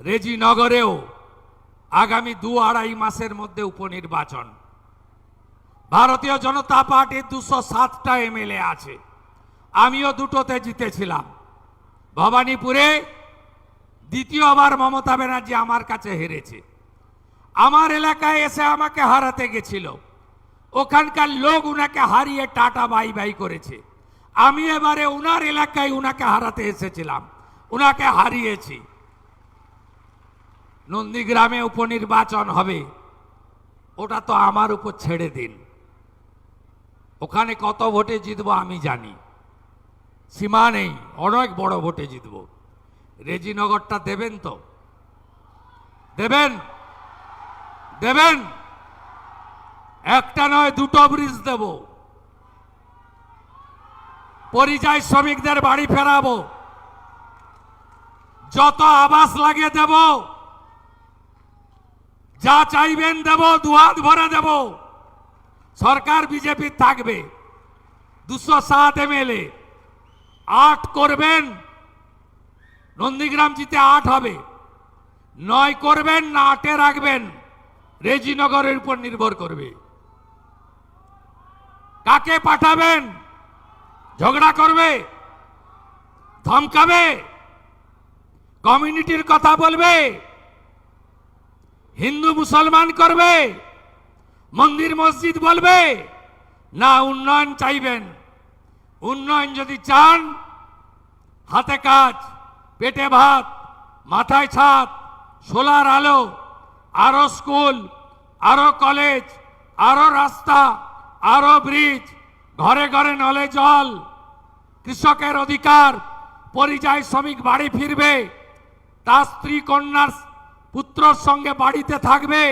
রেজিনগরেও আগামী 2-2.5 মাসের মধ্যে উপনির্বাচন। ভারতীয় জনতা পার্টির 207টা এমএলএ আছে, আমিও দুটোতে জিতেছিলাম। ভবানীপুরে দ্বিতীয়বার মমতা ব্যানার্জি আমার কাছে হেরেছে। আমার এলাকায় এসে আমাকে হারাতে গেছিল, ওখানকার লোক উনাকে হারিয়ে টাটা বাই বাই করেছে। আমি এবারে উনার এলাকায় উনাকে হারাতে এসেছিলাম, উনাকে হারিয়েছি। নন্দীগ্রামে উপনির্বাচন হবে, ওটা তো আমার উপর ছেড়ে দিন। ওখানে কত ভোটে জিতবো আমি জানি, সীমা নেই, অনেক বড় ভোটে জিতবো। রেজিনগরটা দেবেন তো? দেবেন? দেবেন? একটা নয়, দুটো ব্রিজ দেব। পরিযায়ী শ্রমিকদের বাড়ি ফেরাবো, যত আবাস লাগে দেব, যা চাইবেন দেব, দুহাত ভরে দেব। সরকার বিজেপি থাকবে। 207 এমএলএ, 8 করবেন, নন্দীগ্রাম জিতে 8 হবে। 9 করবেন না 8-এ রাখবেন, রেজিনগরের উপর নির্ভর করবে। কাকে পাঠাবেন? ঝগড়া করবে, ধমকাবে, কমিউনিটির কথা বলবে, হিন্দু মুসলমান করবে, মন্দির মসজিদ বলবে, না উন্নয়ন চাইবেন? উন্নয়ন যদি চান, হাতে কাজ, পেটে ভাত, মাথায় ছাদ, সোলার আলো, আরো স্কুল, আরো কলেজ, আরো রাস্তা, আরো ব্রিজ, ঘরে ঘরে নলে জল, কৃষকের অধিকার, পরিযায়ী শ্রমিক বাড়ি ফিরবে, তার স্ত্রী কন্যার পুত্রর সঙ্গে বাড়িতে থাকবে,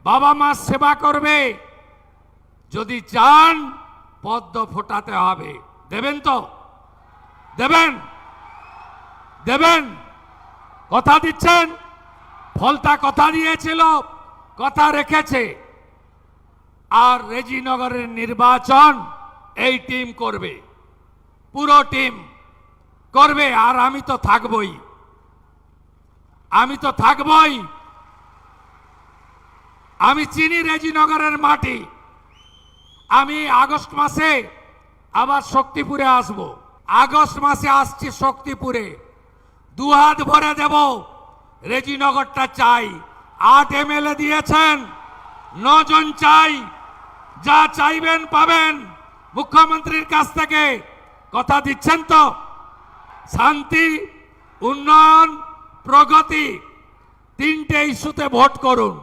বাবা মা সেবা করবে। যদি চান, পদ্ম ফোটাতে হবে। দেবেন তো? দেবেন? দেবেন? কথা দিচ্ছেন? ফলতা কথা দিয়েছিল, কথা রেখেছে। আর রেজিনগরের নির্বাচন এই টিম করবে, পুরো টিম করবে। আর আমি তো থাকবই, আমি তো থাকবই। আমি চিনি রেজিনগরের মাটি। আমি আগস্ট মাসে আবার শক্তিপুরে আসব। আগস্ট মাসে আসছি শক্তিপুরে, দুহাত ভরে দেব। রেজিনগরটা চাই। 8 এমএলএ দিয়েছেন, 9 জন চাই। যা চাইবেন পাবেন মুখ্যমন্ত্রীর কাছ থেকে। কথা দিচ্ছেন তো? শান্তি, উন্নয়ন, প্রগতি, 3টে ইস্যুতে ভোট করুন।